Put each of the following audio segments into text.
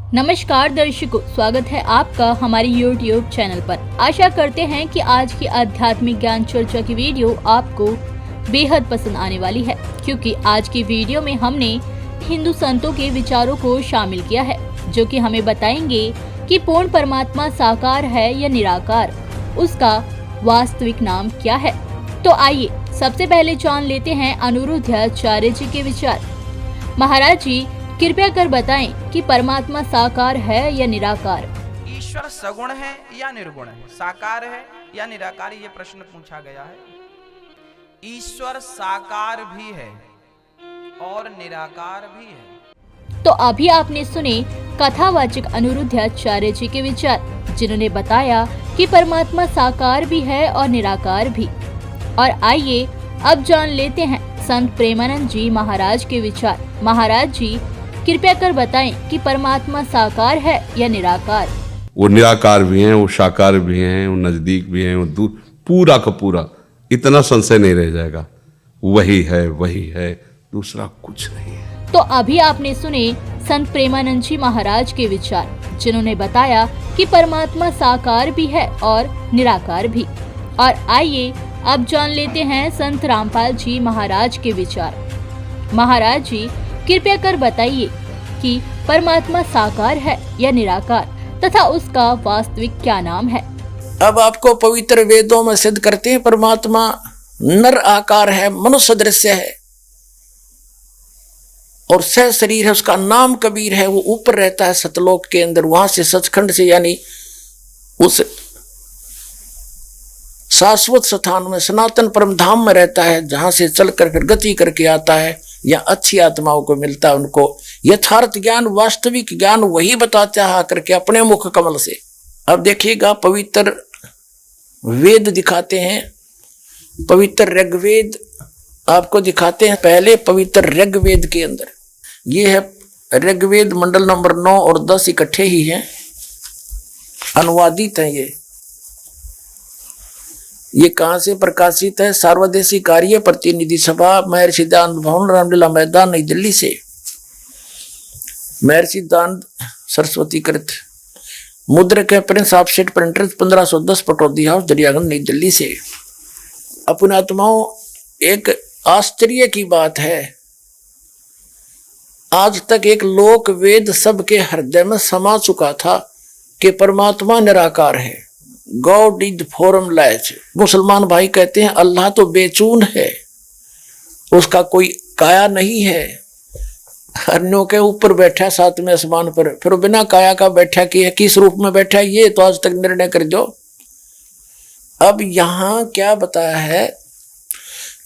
नमस्कार दर्शकों, स्वागत है आपका हमारे YouTube चैनल पर। आशा करते हैं कि आज की आध्यात्मिक ज्ञान चर्चा की वीडियो आपको बेहद पसंद आने वाली है, क्योंकि आज की वीडियो में हमने हिंदू संतों के विचारों को शामिल किया है, जो कि हमें बताएंगे कि पूर्ण परमात्मा साकार है या निराकार, उसका वास्तविक नाम क्या है। तो आइए सबसे पहले जान लेते हैं अनिरुद्धाचार्य जी के विचार। महाराज जी, कृपया कर बताएं कि परमात्मा साकार है या निराकार। ईश्वर सगुण है या निर्गुण है, साकार है या निराकार, ये प्रश्न पूछा गया है। ईश्वर साकार भी है और निराकार भी है। तो अभी आपने सुने कथावाचक अनिरुद्धाचार्य जी के विचार, जिन्होंने बताया कि परमात्मा साकार भी है और निराकार भी। और आइए अब जान लेते हैं संत प्रेमानंद जी महाराज के विचार। महाराज जी, कृपया कर बताएं कि परमात्मा साकार है या निराकार। वो निराकार भी हैं, वो साकार भी हैं, वो नजदीक भी हैं, वो दूर, पूरा का पूरा, इतना संशय नहीं रह जाएगा। वही है, दूसरा कुछ नहीं है। तो अभी आपने सुने संत प्रेमानंद जी महाराज के विचार, जिन्होंने बताया कि परमात्मा साकार भी है और निराकार भी। और आइए अब जान लेते हैं संत रामपाल जी महाराज के विचार। महाराज जी, कृपया कर बताइए कि परमात्मा साकार है या निराकार, तथा उसका वास्तविक क्या नाम है। अब आपको पवित्र वेदों में सिद्ध करते हैं परमात्मा नर आकार है, मनुष्य दृश्य है और सह शरीर है। उसका नाम कबीर है। वो ऊपर रहता है सतलोक के अंदर, वहां से सचखंड से यानी उस शाश्वत स्थान में सनातन परम धाम में रहता है, जहां से चलकर फिर गति करके आता है या अच्छी आत्माओं को मिलता है। उनको यथार्थ ज्ञान, वास्तविक ज्ञान वही बताता है आकर के अपने मुख कमल से। अब देखिएगा, पवित्र वेद दिखाते हैं, पवित्र ऋग्वेद आपको दिखाते हैं। पहले पवित्र ऋग्वेद के अंदर ये है ऋग्वेद मंडल नंबर 9 और 10 इकट्ठे ही हैं, अनुवादित हैं। ये कहां से प्रकाशित है? सार्वदेशी कार्य प्रतिनिधि सभा, महर्षि दानंद भवन, रामलीला मैदान, नई दिल्ली से। महर्षि दानंद सरस्वती कृत, मुद्रक है Prince offset printers, 1510, Pataudi house, Daryaganj, नई दिल्ली से। अपने आत्माओं, एक आश्चर्य की बात है, आज तक एक लोक वेद सबके हृदय में समा चुका था कि परमात्मा निराकार है। God is formless. मुसलमान भाई कहते हैं अल्लाह तो बेचून है, उसका कोई काया नहीं है, हरनों के ऊपर बैठा सातवें आसमान पर, फिर बिना काया का बैठा कि है, किस रूप में बैठा, ये तो आज तक निर्णय कर दो। अब यहां क्या बताया है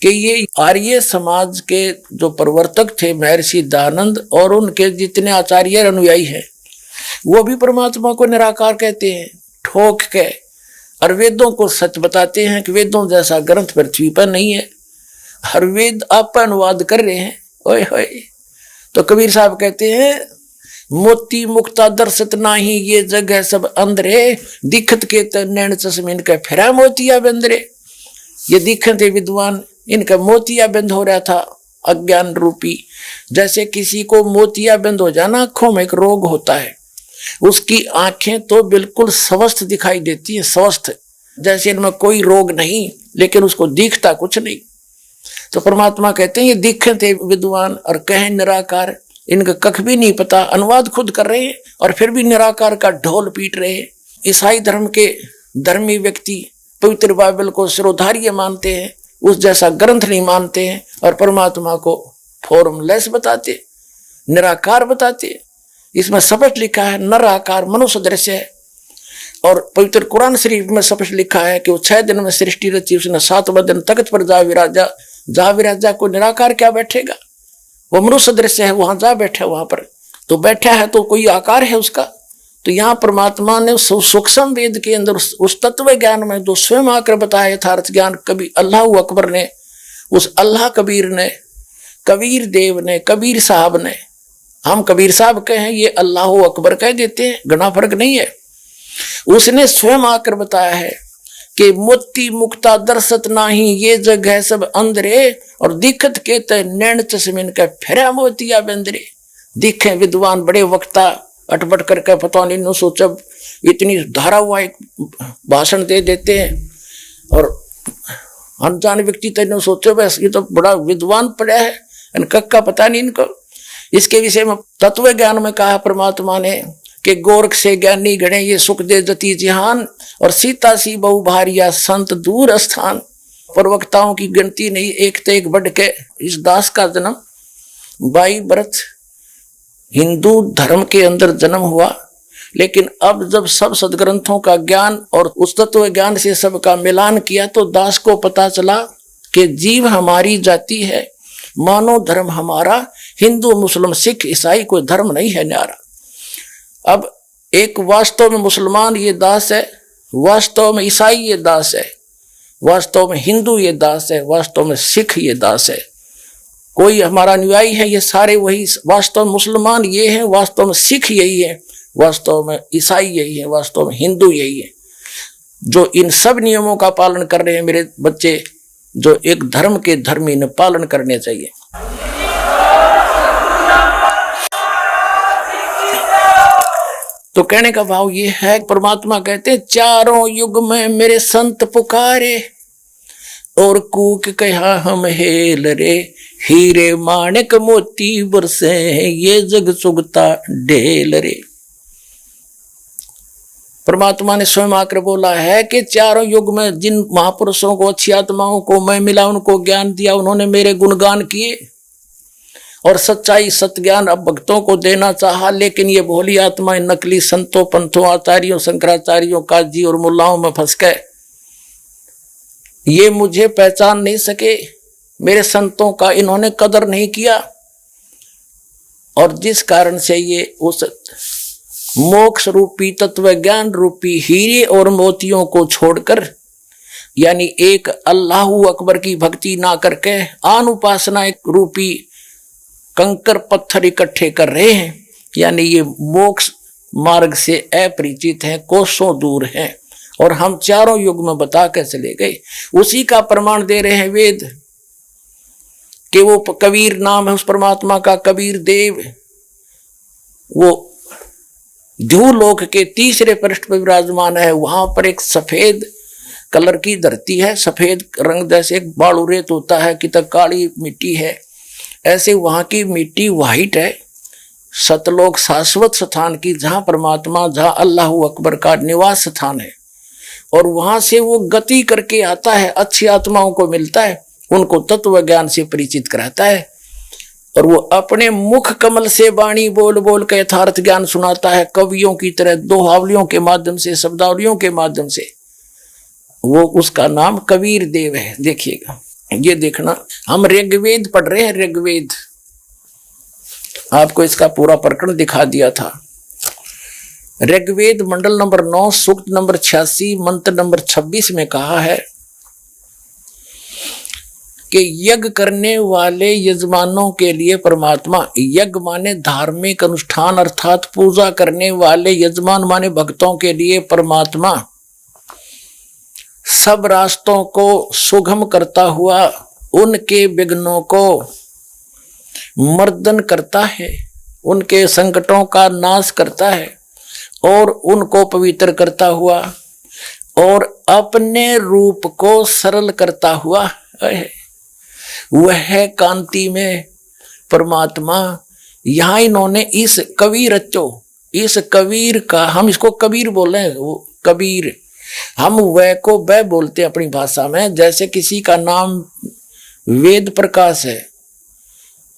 कि ये आर्य समाज के जो प्रवर्तक थे महर्षि दानंद और उनके जितने आचार्य अनुयायी हैं, वो भी परमात्मा को निराकार कहते हैं ठोक के, और वेदों को सच बताते हैं कि वेदों जैसा ग्रंथ पृथ्वी पर नहीं है। हर वेद आप अनुवाद कर रहे हैं, ओए होए। तो कबीर साहब कहते हैं, मोती मुक्ता दर्शत नाही, ये जगह सब अंधरे, दिखत के नैन चश्मे इनका फिरा मोतिया बंदरे। ये दिखते विद्वान, इनका मोतिया बंद हो रहा था अज्ञान रूपी। जैसे किसी को मोतिया बंद हो जाना, आंखों में एक रोग होता है, उसकी आंखें तो बिल्कुल स्वस्थ दिखाई देती हैं, स्वस्थ, जैसे इनमें कोई रोग नहीं, लेकिन उसको दिखता कुछ नहीं। तो परमात्मा कहते हैं ये दिखे थे विद्वान और कहें निराकार, इनका कख भी नहीं पता, अनुवाद खुद कर रहे हैं और फिर भी निराकार का ढोल पीट रहे हैं। ईसाई धर्म के धर्मी व्यक्ति पवित्र बाइबल को सिरोधार्य मानते हैं, उस जैसा ग्रंथ नहीं मानते हैं, और परमात्मा को फॉर्मलेस बताते, निराकार बताते। इसमें स्पष्ट लिखा है नर आकार, मनुष्य दृश्य है। और पवित्र कुरान शरीफ में स्पष्ट लिखा है कि वो 6 दिन में सृष्टि रची, उसने 7वां दिन तख्त पर जा विराजा। जा विराजा को निराकार क्या बैठेगा? वो मनुष्य दृश्य है, वहां जा बैठा, वहां पर तो बैठा है, तो कोई आकार है उसका। तो यहाँ परमात्मा ने सूक्ष्म वेद के अंदर उस तत्व ज्ञान में जो स्वयं आकर बताया यथार्थ ज्ञान, कभी अल्लाह अकबर ने, उस अल्लाह कबीर ने, कबीर देव ने, कबीर साहब ने, हम कबीर साहब कहें, ये अल्लाह अकबर कह देते हैं, घना फर्क नहीं है। उसने स्वयं आकर बताया है कि मोती मुक्ता दर्शत नाही, ये जगह सब अंधरे, और दिखत के नैन चश्मिन का फिरा मोतिया बंदरे। दिखे विद्वान बड़े वक्ता अटपट करके पता नहीं न सोचा इतनी धारावाहिक भाषण दे देते हैं, और अनजान व्यक्ति तो सोचे बस ये तो बड़ा विद्वान पड़ा है, इनका पता नहीं इनको। इसके विषय में तत्व ज्ञान में कहा परमात्मा ने कि गोरख से ज्ञानी गणे ये सुख दे जति जिहान, और सीता सी बहु भारिया संत दूर स्थान। प्रवक्ताओं की गिनती नहीं, एक ते एक बढ़ के। इस दास का जन्म 22 वर्ष हिंदू धर्म के अंदर जन्म हुआ, लेकिन अब जब सब सदग्रंथों का ज्ञान और उस तत्व ज्ञान से सबका मिलान किया तो दास को पता चला कि जीव हमारी जाति है, मानव धर्म हमारा, हिंदू मुस्लिम सिख ईसाई कोई धर्म नहीं है न्यारा। अब एक वास्तव में मुसलमान ये दास है, वास्तव में ईसाई ये दास है, वास्तव में हिंदू ये दास है, वास्तव में सिख ये दास है, कोई हमारा अनुयायी है, ये सारे वही। वास्तव में मुसलमान ये है, वास्तव में सिख यही है, वास्तव में ईसाई यही है, वास्तव में हिंदू यही है। जो इन सब नियमों का पालन कर रहे हैं मेरे बच्चे, जो एक धर्म के धर्मी ने पालन करने चाहिए। तो कहने का भाव ये है, परमात्मा कहते हैं चारों युग में मेरे संत पुकारे, और कूक कहा हम हेल रे, हीरे माणिक मोती बरसे ये जग सुगता ढेल रे। परमात्मा ने स्वयं आकर बोला है कि चारों युग में जिन महापुरुषों को, अच्छी आत्माओं को मैं मिला, उनको ज्ञान दिया, उन्होंने मेरे गुणगान किए और सच्चाई सत्य ज्ञान अब भक्तों को देना चाहा, लेकिन ये भोली आत्माएं नकली संतों पंथों आचार्यों शंकराचार्यों काजी और मुल्लाओं में फंस गए। ये मुझे पहचान नहीं सके, मेरे संतों का इन्होंने कदर नहीं किया, और जिस कारण से ये उस मोक्ष रूपी तत्व ज्ञान रूपी हीरे और मोतियों को छोड़कर, यानी एक अल्लाहू अकबर की भक्ति ना करके आन उपासना एक रूपी कंकर पत्थर इकट्ठे कर रहे हैं, यानी ये मोक्ष मार्ग से अपरिचित हैं, कोसों दूर हैं। और हम चारों युग में बता के चले गए, उसी का प्रमाण दे रहे हैं वेद कि वो कबीर नाम है उस परमात्मा का, कबीर देव, वो ध्रुवलोक के तीसरे पृष्ठ पर विराजमान है। वहां पर एक सफेद कलर की धरती है, सफेद रंग जैसे एक बालू रेत होता है कि तक काली मिट्टी है, ऐसे वहां की मिट्टी वाइट है। सतलोक शाश्वत स्थान की, जहां परमात्मा, जहां अल्लाह अकबर का निवास स्थान है, और वहां से वो गति करके आता है, अच्छी आत्माओं को मिलता है, उनको तत्व ज्ञान से परिचित कराता है, और वो अपने मुख कमल से वाणी बोल बोल के यथार्थ ज्ञान सुनाता है, कवियों की तरह दोहावलियों के माध्यम से, शब्दावलियों के माध्यम से। वो उसका नाम कबीर देव है। देखिएगा, ये देखना, हम ऋग्वेद पढ़ रहे हैं, ऋग्वेद, आपको इसका पूरा प्रकरण दिखा दिया था। ऋग्वेद मंडल नंबर 9 सूक्त नंबर 86 मंत्र नंबर 26 में कहा है कि यज्ञ करने वाले यजमानों के लिए परमात्मा, यज्ञ माने धार्मिक अनुष्ठान अर्थात पूजा करने वाले यजमान माने भक्तों के लिए परमात्मा सब रास्तों को सुगम करता हुआ उनके विघ्नों को मर्दन करता है, उनके संकटों का नाश करता है, और उनको पवित्र करता हुआ और अपने रूप को सरल करता हुआ है। वह कांति में परमात्मा, यहाँ इन्होंने इस कबीर रचो, इस कबीर का, हम इसको कबीर बोल रहे हैं, वो कबीर, हम वह को वह बोलते हैं अपनी भाषा में। जैसे किसी का नाम वेद प्रकाश है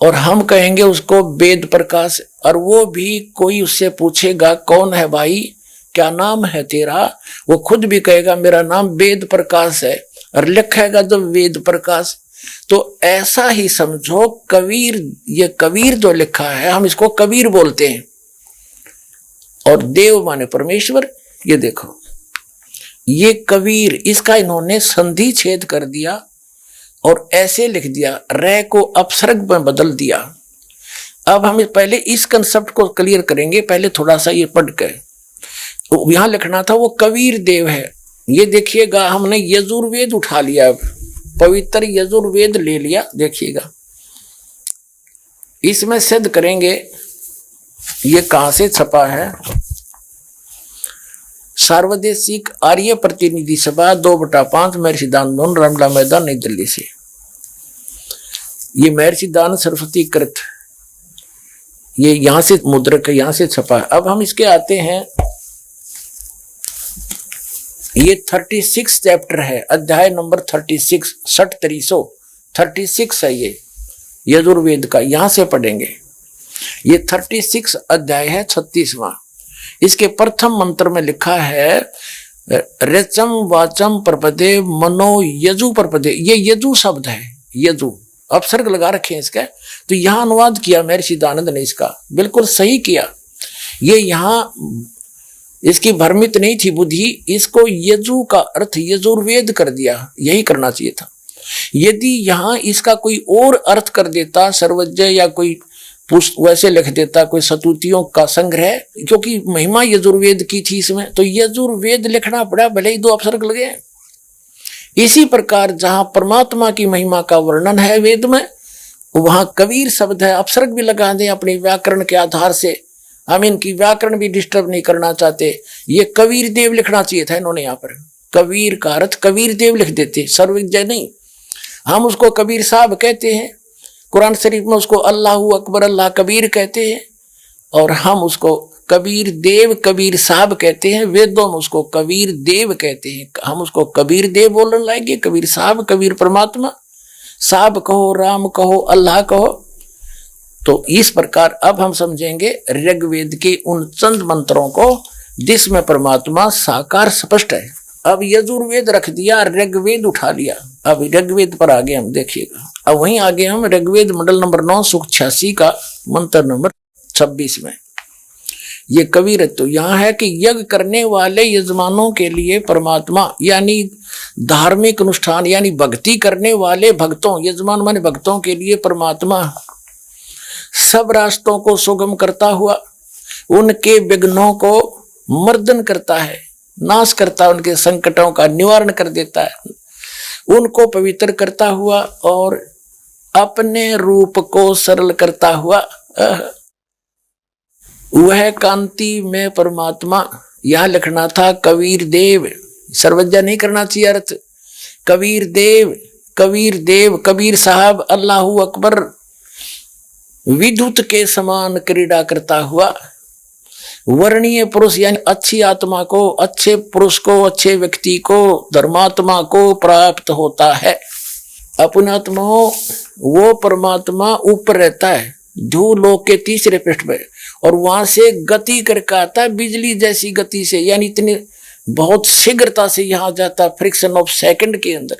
और हम कहेंगे उसको वेद प्रकाश, और वो भी कोई उससे पूछेगा कौन है भाई, क्या नाम है तेरा, वो खुद भी कहेगा मेरा नाम वेद प्रकाश है, और लिखेगा जब वेद प्रकाश। तो ऐसा ही समझो कबीर, ये कबीर जो लिखा है हम इसको कबीर बोलते हैं, और देव माने परमेश्वर। ये देखो, ये कबीर, इसका इन्होंने संधि छेद कर दिया और ऐसे लिख दिया, रे को अपसर्ग में बदल दिया। अब हम पहले इस कंसेप्ट को क्लियर करेंगे, पहले थोड़ा सा ये पढ़ के। तो यहां लिखना था वो कबीर देव है। ये देखिएगा, हमने यजुर्वेद उठा लिया, अब पवित्र यजुर्वेद ले लिया। देखिएगा, इसमें सिद्ध करेंगे ये कहां से छपा है? सार्वदेशिक आर्य प्रतिनिधि सभा 2/5 महर्षि दान भवन, रामला मैदान, नई दिल्ली से। ये महर्षि दान सरस्वती कृत, ये यहां से मुद्रक, यहां से छपा है। अब हम इसके आते हैं, ये 36 चैप्टर है, अध्याय नंबर 36, 36 है ये यजुर्वेद का, यहां से पढ़ेंगे। ये 36 अध्याय है, 36वां। इसके प्रथम मंत्र में लिखा है रेचम वाचम प्रपदे मनो यजु प्रपदे। ये यजु शब्द है, यजु अपसर्ग लगा रखे हैं इसका। तो यहां अनुवाद किया महर्षि दानंद ने इसका, बिल्कुल सही किया। ये यहां इसकी भ्रमित नहीं थी बुद्धि, इसको यजु का अर्थ यजुर्वेद कर दिया, यही करना चाहिए था। यदि यहां इसका कोई और अर्थ कर देता, सर्वज्ञ या कोई वैसे लिख देता, कोई सतुतियों का संग्रह, क्योंकि महिमा यजुर्वेद की थी इसमें, तो यजुर्वेद लिखना पड़ा, भले ही 2 अपसर्ग लगे। इसी प्रकार जहां परमात्मा की महिमा का वर्णन है वेद में, वहां कबीर शब्द है, अपसर्ग भी लगा दें अपने व्याकरण के आधार से। हम इनकी व्याकरण भी डिस्टर्ब नहीं करना चाहते। ये कबीर देव लिखना चाहिए था इन्होंने, यहाँ पर कबीर का अर्थ कबीर देव लिख देते, सर्वज्ञ नहीं। हम उसको कबीर साहब कहते हैं, कुरान शरीफ में उसको अल्लाहू अकबर, अल्लाह कबीर कहते हैं, और हम उसको कबीर देव, कबीर साहब कहते हैं। वेदों में उसको कबीर देव कहते हैं, हम उसको कबीर देव बोलने लाएंगे। कबीर साहब, कबीर परमात्मा, साहब कहो, राम कहो, अल्लाह कहो। तो इस प्रकार अब हम समझेंगे ऋग्वेद के उन चंद मंत्रों को जिसमें परमात्मा साकार स्पष्ट है। अब यजुर्वेद रख दिया, ऋग्वेद उठा लिया। अब ऋग्वेद पर आगे हम देखिएगा। अब वहीं आगे हम ऋग्वेद मंडल नंबर 9 सूक्त 86 का मंत्र नंबर 26 में ये कबीर तो यहाँ है कि यज्ञ करने वाले यजमानों के लिए परमात्मा, यानी धार्मिक अनुष्ठान यानी भक्ति करने वाले भक्तों, यजमान माने भक्तों के लिए परमात्मा सब रास्तों को सुगम करता हुआ उनके विघ्नों को मर्दन करता है, नाश करता है, उनके संकटों का निवारण कर देता है, उनको पवित्र करता हुआ और अपने रूप को सरल करता हुआ वह कांति में परमात्मा। यहां लिखना था कबीर देव, सर्वज्ञ नहीं करना चाहिए अर्थ। कबीर देव, कबीर देव, कबीर साहब, अल्लाहू अकबर, विद्युत के समान क्रीड़ा करता हुआ वर्णीय पुरुष यानी अच्छी आत्मा को, अच्छे पुरुष को, अच्छे व्यक्ति को, धर्मात्मा को प्राप्त होता है। अपने आत्माओं वो परमात्मा ऊपर रहता है ध्रुवलोक के 3रे पृष्ठ पे, और वहां से गति करके आता है बिजली जैसी गति से, यानी इतनी बहुत शीघ्रता से यहां जाता, फ्रिक्शन ऑफ सेकंड के अंदर।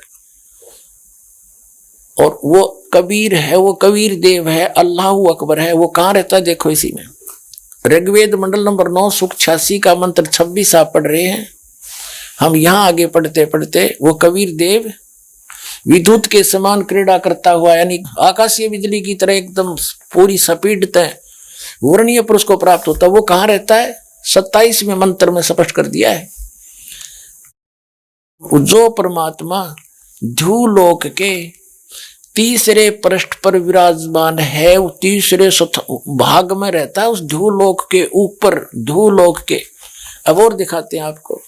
और वो कबीर है, वो कबीर देव है, अल्लाहू अकबर है। वो कहां रहता है देखो इसी में, ऋग्वेद मंडल नंबर 9 सूक्त 86 का मंत्र 26 आप पढ़ रहे हैं। हम यहां आगे पढ़ते पढ़ते वो कबीर देव विद्युत के समान क्रीड़ा करता हुआ, यानी आकाशीय बिजली की तरह एकदम पूरी स्पीड तय वर्णीय पुरुष को प्राप्त होता। वो कहां रहता है 27वें मंत्र में स्पष्ट कर दिया है। जो परमात्मा ध्रुवलोक के 3रे पृष्ठ पर विराजमान है, वो 3रे भाग में रहता है, उस ध्रुवलोक के ऊपर, ध्रुवलोक के। अब और दिखाते हैं आपको,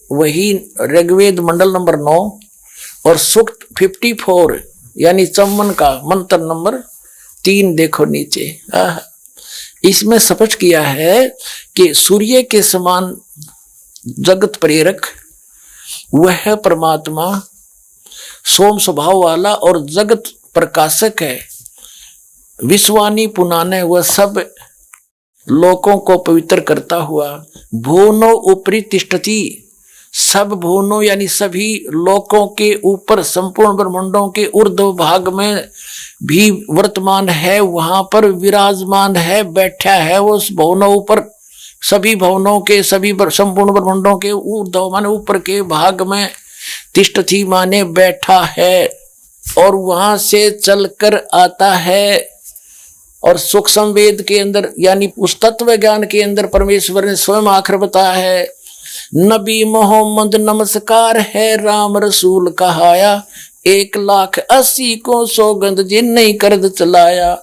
वही ऋग्वेद मंडल नंबर 9 और सूक्त 54 यानी 54 का मंत्र नंबर 3 देखो नीचे। इसमें स्पष्ट किया है कि सूर्य के समान जगत प्रेरक वह परमात्मा सोम स्वभाव वाला और जगत प्रकाशक है, विश्वानी पुनाने वह सब लोकों को पवित्र करता हुआ भुवनो ऊपरी तिष्ठति, सब भुवनों यानी सभी लोकों के ऊपर, संपूर्ण ब्रह्मांडों के ऊर्ध्व भाग में भी वर्तमान है, वहां पर विराजमान है, बैठा है वो उस भुवनों ऊपर, सभी भुवनों के, सभी संपूर्ण ब्रह्मांडों के ऊर्ध्व माने ऊपर के भाग में, तिष्ठति माने बैठा है, और वहां से चलकर आता है। और सूक्ष्म वेद के अंदर यानी उस तत्व ज्ञान के अंदर परमेश्वर ने स्वयं आखिर बताया है, नबी मोहम्मद नमस्कार है, राम रसूल कहाया, 1,80,000 को सौगंध जिन नहीं करद चलाया,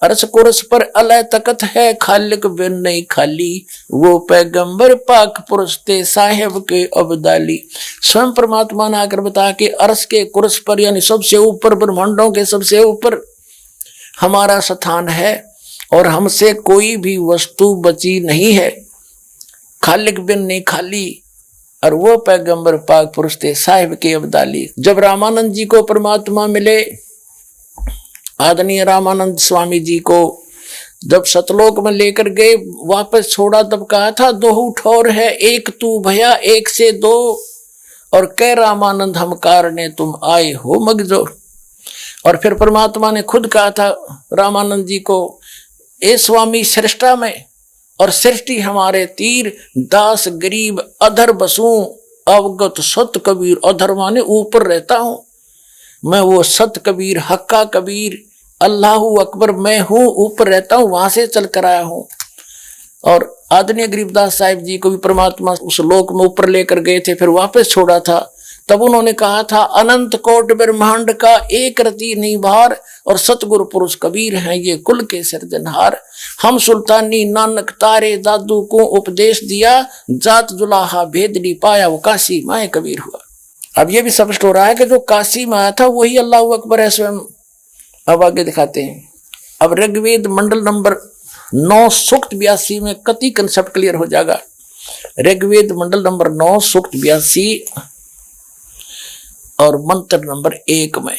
अरस कुरस पर अलय तकत है, खालिक बिन नहीं खाली, वो पैगंबर पाक पुरुष थे साहेब के अब्दाली। स्वयं परमात्मा ने आकर बताया कि अरस के कुरस पर यानी सबसे ऊपर, ब्रह्मांडों के सबसे ऊपर हमारा स्थान है और हमसे कोई भी वस्तु बची नहीं है, खालिक बिन नहीं खाली, और वो पैगंबर पाक पुरुष थे साहिब के अब्दाली। जब रामानंद जी को परमात्मा मिले, आदरणीय रामानंद स्वामी जी को जब सतलोक में लेकर गए, वापस छोड़ा, तब कहा था दो ठोर है, एक तू भया एक से दो, और कह रामानंद हम कारणे तुम आए हो मगजो। और फिर परमात्मा ने खुद कहा था रामानंद जी को, ए स्वामी सृष्टा में और सृष्टि हमारे तीर, दास गरीब अधर बसूं, अवगत सत कबीर। अधर माने ऊपर रहता हूं मैं, वो सत कबीर हक्का कबीर अल्लाहू अकबर मैं हूं, ऊपर रहता हूं, वहां से चल कर आया हूं। और आदरणीय गरीबदास साहिब जी को भी परमात्मा उस लोक में ऊपर लेकर गए थे, फिर वापस छोड़ा था। तब उन्होंने कहा था अनंत कोट ब्रह्मांड का एक रति नहीं भार, और सतगुरु पुरुष कबीर हैं ये कुल के सिरजनहार। हम सुल्तानी नानक तारे दादू को उपदेश दिया, जात जुलाहा भेद नहीं पाया, वो काशी माए कबीर हुआ। अब ये भी स्पष्ट हो रहा है कि जो काशी में आया था वही अल्लाह अकबर है स्वयं। अब आगे दिखाते हैं। अब ऋग्वेद मंडल नंबर 9 सूक्त 82 में कति कंसेप्ट क्लियर हो जाएगा। ऋग्वेद मंडल नंबर 9 सूक्त 82 और मंत्र नंबर 1 में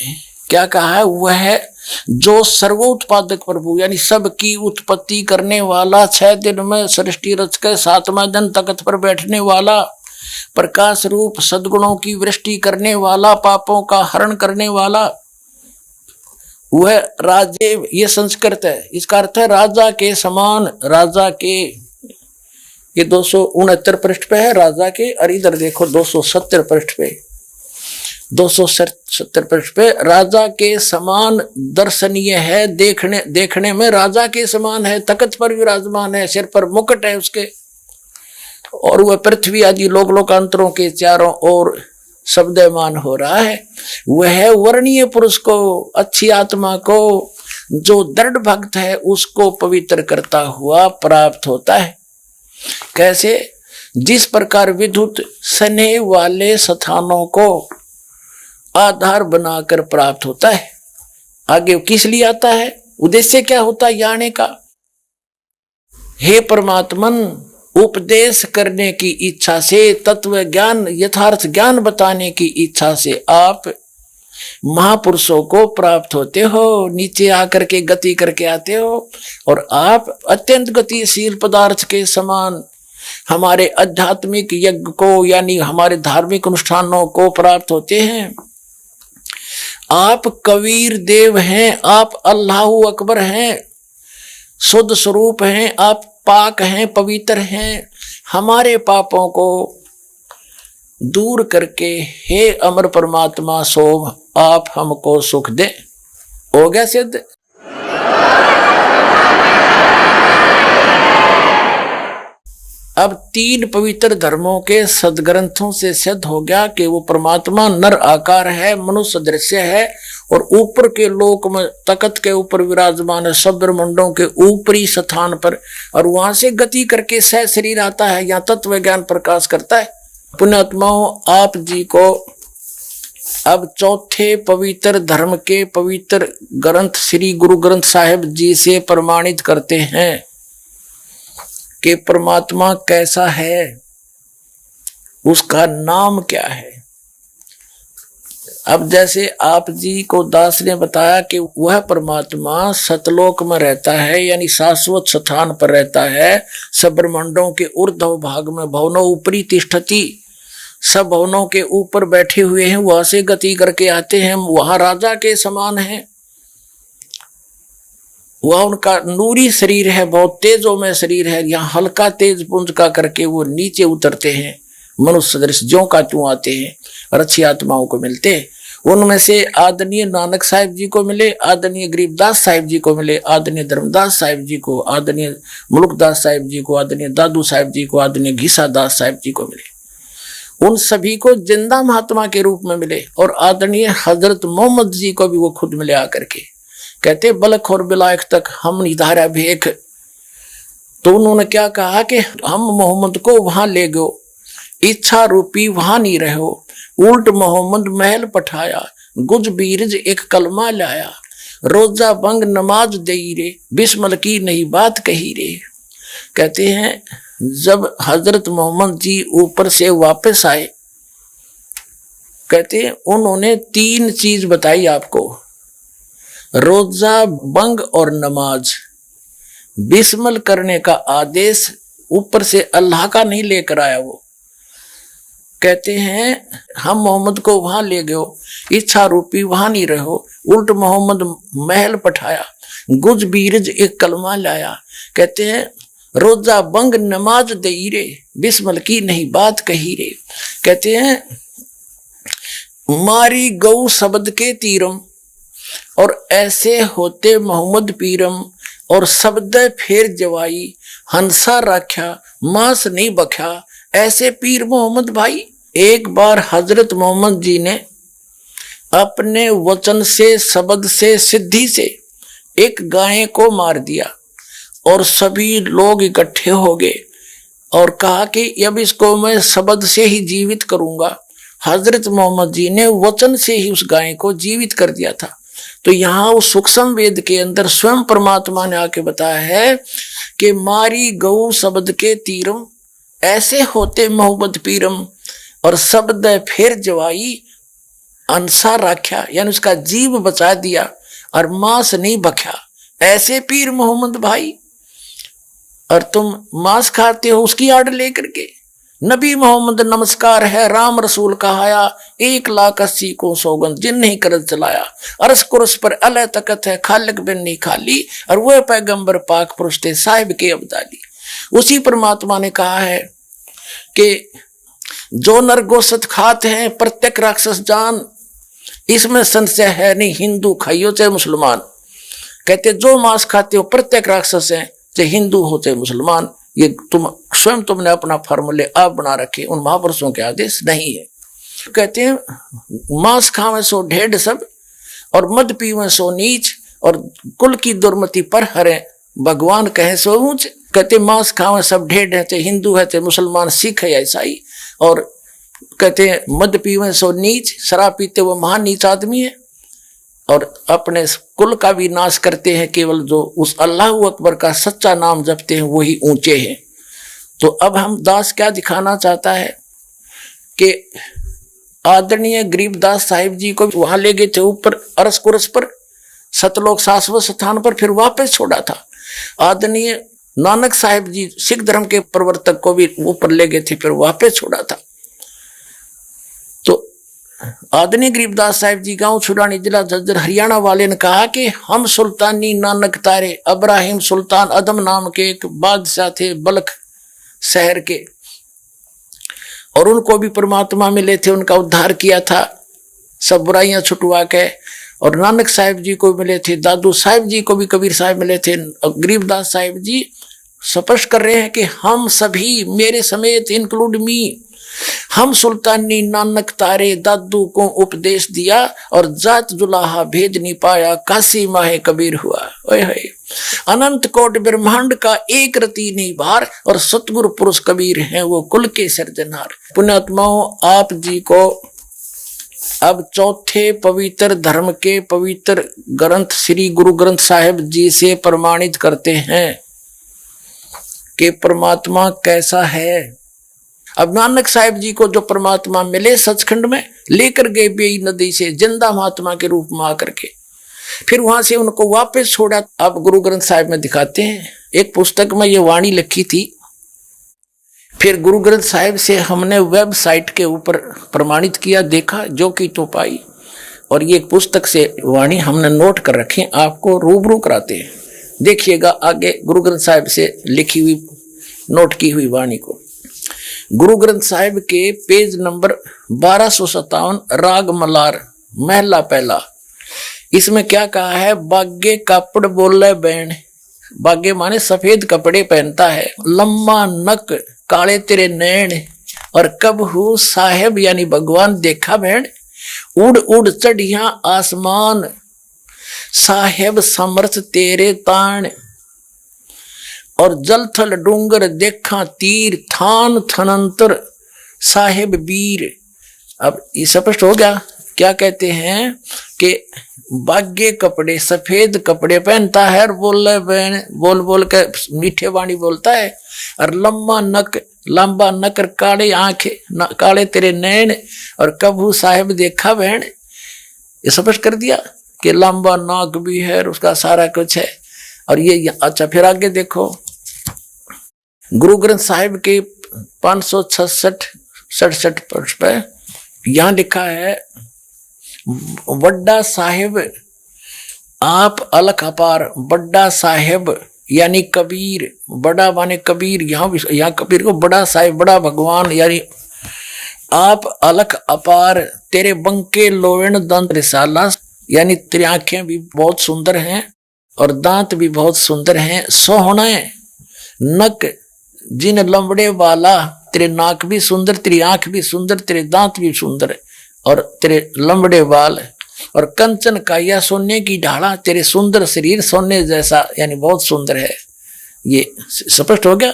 क्या कहा है? वह है जो सर्वोत्पादक प्रभु यानी सबकी उत्पत्ति करने वाला, 6 दिन में सृष्टि रच के 7वां दिन तख्त पर बैठने वाला, प्रकाश रूप सद्गुणों की वृष्टि करने वाला, पापों का हरण करने वाला, वह राजे, ये संस्कृत है, इसका अर्थ है राजा के समान। राजा के, ये 269 पृष्ठ पे है राजा के, और इधर देखो 270 पृष्ठ पे, 270 पृष्ठ पे राजा के समान दर्शनीय है, देखने में राजा के समान है, तख्त पर विराजमान है, सिर पर मुकुट है उसके, और वह पृथ्वी आदि लोक लोकांतरों के चारों ओर शब्दमान हो रहा है। वह वर्णीय पुरुष को, अच्छी आत्मा को, जो दृढ़ भक्त है उसको पवित्र करता हुआ प्राप्त होता है। कैसे? जिस प्रकार विद्युत स्नेह वाले स्थानों को आधार बनाकर प्राप्त होता है। आगे किस लिए आता है? उद्देश्य क्या होता है आने का? हे परमात्मन, उपदेश करने की इच्छा से, तत्व ज्ञान यथार्थ ज्ञान बताने की इच्छा से आप महापुरुषों को प्राप्त होते हो, नीचे आकर के गति करके आते हो, और आप अत्यंत गतिशील पदार्थ के समान हमारे आध्यात्मिक यज्ञ को यानी हमारे धार्मिक अनुष्ठानों को प्राप्त होते हैं। आप कबीर देव हैं, आप अल्लाहू अकबर हैं, शुद्ध स्वरूप हैं, आप पाक हैं, पवित्र हैं। हमारे पापों को दूर करके हे अमर परमात्मा सोम आप हमको सुख दे। हो गया सिद्ध। अब 3 पवित्र धर्मों के सदग्रंथों से सिद्ध हो गया कि वो परमात्मा नर आकार है, मनुष्य दृश्य है, और ऊपर के लोक में तख्त के ऊपर विराजमान है, सब ब्रह्मांडों के ऊपरी स्थान पर, और वहां से गति करके सह शरीर आता है, यहाँ तत्व ज्ञान प्रकाश करता है। पुण्यात्माओं, आप जी को अब चौथे पवित्र धर्म के पवित्र ग्रंथ श्री गुरु ग्रंथ साहिब जी से प्रमाणित करते हैं कि परमात्मा कैसा है, उसका नाम क्या है। अब जैसे आप जी को दास ने बताया कि वह परमात्मा सतलोक में रहता है यानी शाश्वत स्थान पर रहता है, सब ब्रह्मांडों के ऊर्ध्व भाग में, भवनों ऊपरी तिष्ठति, सब भवनों के ऊपर बैठे हुए हैं, वहां से गति करके आते हैं, वहां राजा के समान है, वह उनका नूरी शरीर है, बहुत तेजों में शरीर है, यहाँ हल्का तेज पुंज का करके वो नीचे उतरते हैं, मनुष्य दृश्य ज्यों का त्यों आते हैं और अच्छी आत्माओं को मिलते हैं। उनमें से आदरणीय नानक साहिब जी को मिले, आदरणीय गरीबदास साहिब जी को मिले, आदरणीय धर्मदास साहिब जी को, आदरणीय मुल्कदास साहिब जी को, आदरणीय दादू साहिब जी को, आदरणीय घीसा दास साहिब जी को मिले। उन सभी को जिंदा महात्मा के रूप में मिले, और आदरणीय हजरत मोहम्मद जी को भी वो खुद मिले आकर के, कहते बलख और बिलायक तक हम निधारा भेख। तो उन्होंने क्या कहा कि हम मोहम्मद को वहां ले गयो, इच्छा रूपी वहां नहीं रहो, उल्ट मोहम्मद महल पठाया, गुज बीरज एक कलमा लाया, रोजा बंग नमाज दई रे, बिस्मल की नई बात कही रे। कहते हैं जब हजरत मोहम्मद जी ऊपर से वापस आए, कहते हैं उन्होंने 3 चीज बताई आपको, रोजा बंग और नमाज। बिस्मल करने का आदेश ऊपर से अल्लाह का नहीं लेकर आया वो। कहते हैं हम मोहम्मद को वहां ले गयो, इच्छा रूपी वहां नहीं रहो, उल्ट मोहम्मद महल पठाया, गुज बीरज एक कलमा लाया। कहते हैं रोजा बंग नमाज दई रे, बिस्मल की नहीं बात कही रे। कहते हैं मारी गौ शब्द के तीरम, और ऐसे होते मोहम्मद पीरम, और शब्द फेर जवाई, हंसा राख्या मांस नहीं बख्या, ऐसे पीर मोहम्मद भाई। एक बार हजरत मोहम्मद जी ने अपने वचन से, शब्द से, सिद्धि से एक गाय को मार दिया और सभी लोग इकट्ठे हो गए और कहा कि अब इसको मैं शब्द से ही जीवित करूंगा। हजरत मोहम्मद जी ने वचन से ही उस गाय को जीवित कर दिया था। तो यहाँ उस सूक्ष्म वेद के अंदर स्वयं परमात्मा ने आके बताया है कि मारी गौ शब्द के तीरम, ऐसे होते मोहम्मद पीरम, और शब्द फिर जवाई अंसा राख्या, यानी उसका जीव बचा दिया और मांस नहीं बख्या, ऐसे पीर मोहम्मद भाई। और तुम मांस खाते हो उसकी आड़ लेकर के। नबी मोहम्मद नमस्कार है, राम रसूल कहाया, 1,80,000 को सौगंध जिन नहीं करत चलाया, अरस कुरस पर अल तकत है, खालिक बिन नहीं खाली, और वह पैगंबर पाक पुरुष थे साहिब के अब्दाली। उसी परमात्मा ने कहा है कि जो नर गोश्त खाते हैं प्रत्येक राक्षस जान, इसमें संशय है नहीं, हिंदू खाइयो चाहे मुसलमान। कहते जो मांस खाते हो प्रत्येक राक्षस है, चाहे हिंदू हो चाहे मुसलमान। ये तुमने अपना फॉर्मूले आप बना रखे, उन महापुरुषों के आदेश नहीं है। कहते हैं मांस खावे सो ढेढ़ सब, और मद पीवे सो नीच, और कुल की दुर्मति पर हरे, भगवान कहे सो ऊंच। कहते मांस खावे सब ढेढ़ है, चाहे हिंदू है चाहे मुसलमान, सिख है या ईसाई। और कहते हैं मद पीवे सो नीच, शराब पीते वो महान नीच आदमी है, और अपने कुल का भी नाश करते हैं। केवल जो उस अल्लाह अकबर का सच्चा नाम जपते हैं वही ऊंचे हैं। तो अब हम दास क्या दिखाना चाहता है कि आदरणीय गरीबदास साहिब जी को वहां ले गए थे ऊपर अरस कुरस पर, सतलोक शाश्वत स्थान पर, फिर वापस छोड़ा था। आदरणीय नानक साहिब जी सिख धर्म के प्रवर्तक को भी ऊपर ले गए थे, फिर वापस छोड़ा था। तो आदरणीय गरीबदास साहिब जी गांव छुड़ानी, जिला झज्जर, हरियाणा वाले ने कहा कि हम सुल्तानी नानक तारे, अब्राहिम सुल्तान अदम नाम के एक बादशाह थे बलख शहर के, और उनको भी परमात्मा मिले थे, उनका उद्धार किया था सब बुराइयां छुटवा के। और नानक साहिब जी को मिले थे, दादू साहिब जी को भी कबीर साहिब मिले थे। गरीबदास साहिब जी स्पष्ट कर रहे हैं कि हम सभी, मेरे समेत इंक्लूड मी, हम सुल्तानी नानक तारे दादू को उपदेश दिया, और जात जुलाहा भेज नहीं पाया, काशी माहे कबीर हुआ। ओए अनंत कोट ब्रह्मांड का एक रति नहीं भार, और सतगुरु पुरुष कबीर हैं वो कुल के सर्जनहार। पुण्यात्माओं, आप जी को अब चौथे पवित्र धर्म के पवित्र ग्रंथ श्री गुरु ग्रंथ साहिब जी से प्रमाणित करते हैं कि परमात्मा कैसा है। अब नानक साहिब जी को जो परमात्मा मिले सचखंड में, लेकर गए बेई नदी से जिंदा महात्मा के रूप में आकर के, फिर वहां से उनको वापस छोड़ा। अब गुरु ग्रंथ साहिब में दिखाते हैं, एक पुस्तक में ये वाणी लिखी थी, फिर गुरु ग्रंथ साहिब से हमने वेबसाइट के ऊपर प्रमाणित किया, देखा जो की तो पाई, और ये पुस्तक से वाणी हमने नोट कर रखे, आपको रूबरू कराते हैं। देखिएगा आगे गुरु ग्रंथ साहिब से लिखी हुई, नोट की हुई वाणी को। गुरु ग्रंथ साहिब के पेज नंबर 1257, राग मलार, महला पहला। इसमें क्या कहा है, बागे कापड़ बोले बैन, बागे माने सफेद कपड़े पहनता है, लम्मा नक काले तेरे नैन, और कब हूँ साहेब यानी भगवान देखा बहन, उड़ उड़ चढ़िया आसमान, साहेब समर्थ तेरे ताण, और जल थल डूंगर देखा तीर, थान थनंतर साहेब वीर। अब ये स्पष्ट हो गया। क्या कहते हैं कि बागे कपड़े, सफेद कपड़े पहनता है और बोल बोल के मीठे वाणी बोलता है, और लंबा नक काले आंखें, काले तेरे नैन, और कभू साहेब देखा बहन। ये स्पष्ट कर दिया कि लंबा नाक भी है और उसका सारा कुछ है। और ये अच्छा, फिर आगे देखो गुरु ग्रंथ साहिब के 567 पृष्ठ पे यहां लिखा है, वड्डा साहिब आप अलख अपार। बड़ा साहिब यानी कबीर, बड़ा माने कबीर, यहाँ कबीर को बड़ा साहिब, बड़ा भगवान यानी आप अलख अपार। तेरे बंके लोवेण दंत रिसाला, यानी तेरी आंखें भी बहुत सुंदर हैं और दांत भी बहुत सुंदर हैं। सोहने नक जिन लंबड़े वाला, तेरे नाक भी सुंदर, तेरी आंख भी सुंदर, तेरे दांत भी सुंदर और तेरे लंबड़े बाल। और कंचन काया सोने की ढाला, तेरे सुंदर शरीर सोने जैसा यानी बहुत सुंदर है। ये स्पष्ट हो गया।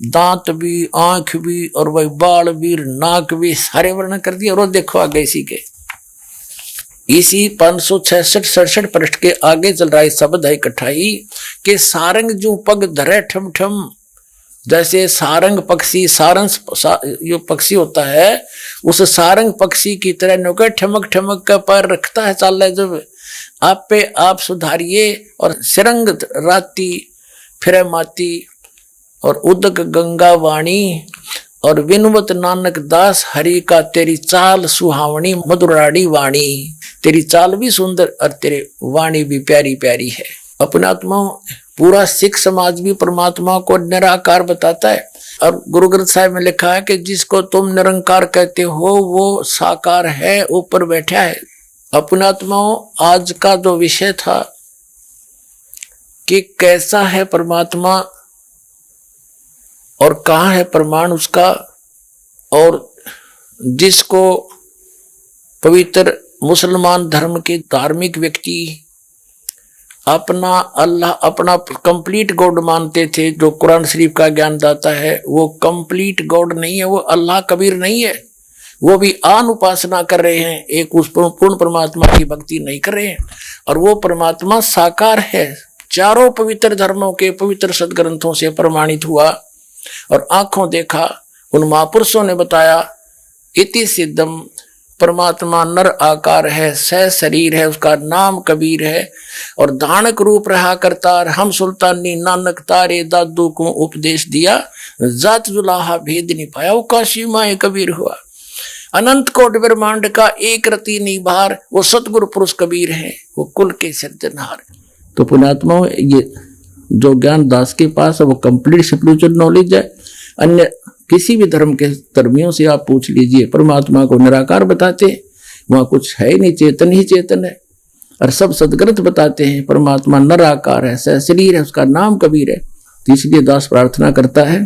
दांत भी, आंख भी और वही बाल भी, नाक भी, सारे वर्णन कर दिया। और देखो आगे इसी 566-67 पृष्ठ के आगे चल रहा है शब्द है इकट्ठाई के सारंग जो पग धरे ठम ठम। जैसे सारंग पक्षी, जो पक्षी होता है उस सारंग पक्षी की तरह नौकर ठमक ठमक का पैर रखता है, चाल जब आप पे आप सुधारिए। और सिरंग राती फिर माती, और उदक गंगा वाणी, और विनवत नानक दास हरि का तेरी चाल सुहावनी मधुराड़ी वाणी। तेरी चाल भी सुंदर और तेरे वाणी भी प्यारी प्यारी है। अपने आत्मा पूरा सिख समाज भी परमात्मा को निराकार बताता है। और गुरु ग्रंथ साहिब में लिखा है कि जिसको तुम निरंकार कहते हो वो साकार है, ऊपर बैठा है। अपने आत्माओं, आज का जो विषय था कि कैसा है परमात्मा और कहाँ है प्रमाण उसका, और जिसको पवित्र मुसलमान धर्म के धार्मिक व्यक्ति अपना अल्लाह, अपना कंप्लीट गॉड मानते थे, जो कुरान शरीफ का ज्ञान दाता है, वो कंप्लीट गॉड नहीं है, वो अल्लाह कबीर नहीं है। वो भी आन उपासना कर रहे हैं, एक उस पूर्ण परमात्मा की भक्ति नहीं कर रहे हैं। और वो परमात्मा साकार है, चारों पवित्र धर्मों के पवित्र सदग्रंथों से प्रमाणित हुआ और आंखों देखा। उन महापुरुषों ने बताया, इति सिद्धम, परमात्मा नर आकार है, सह शरीर है, उसका नाम कबीर है। और धानक रूप रहा करतार, हम सुल्तानी नानक तारे दादू को उपदेश दिया। जात जुलाहा भेद नहीं पाया, वो काशी माए कबीर हुआ। अनंत कोटि ब्रह्मांड का एक रति निभार, वो सतगुरु पुरुष कबीर है, वो कुल के सिरजनहार। तो पुण्यात्मा, ये जो ज्ञान दास के पास है वो कंप्लीट स्पिरिचुअल नॉलेज है। अन्य किसी भी धर्म के धर्मियों से आप पूछ लीजिए, परमात्मा को निराकार बताते हैं, वहां कुछ है ही नहीं, चेतन ही चेतन है। और सब सदग्रंथ बताते हैं परमात्मा निराकार है, सह शरीर है, उसका नाम कबीर है। तो इसलिए दास प्रार्थना करता है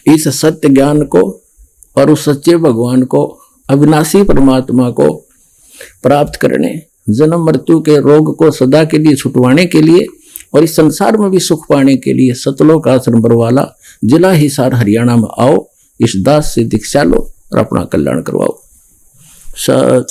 इस सत्य ज्ञान को और उस सच्चे भगवान को, अविनाशी परमात्मा को प्राप्त करने, जन्म मृत्यु के रोग को सदा के लिए छुटवाने के लिए और इस संसार में भी सुख पाने के लिए सतलोक आश्रम बरवाला जिला हिसार हरियाणा में आओ, इस दास से दीक्षा लो और अपना कल्याण करवाओ। सत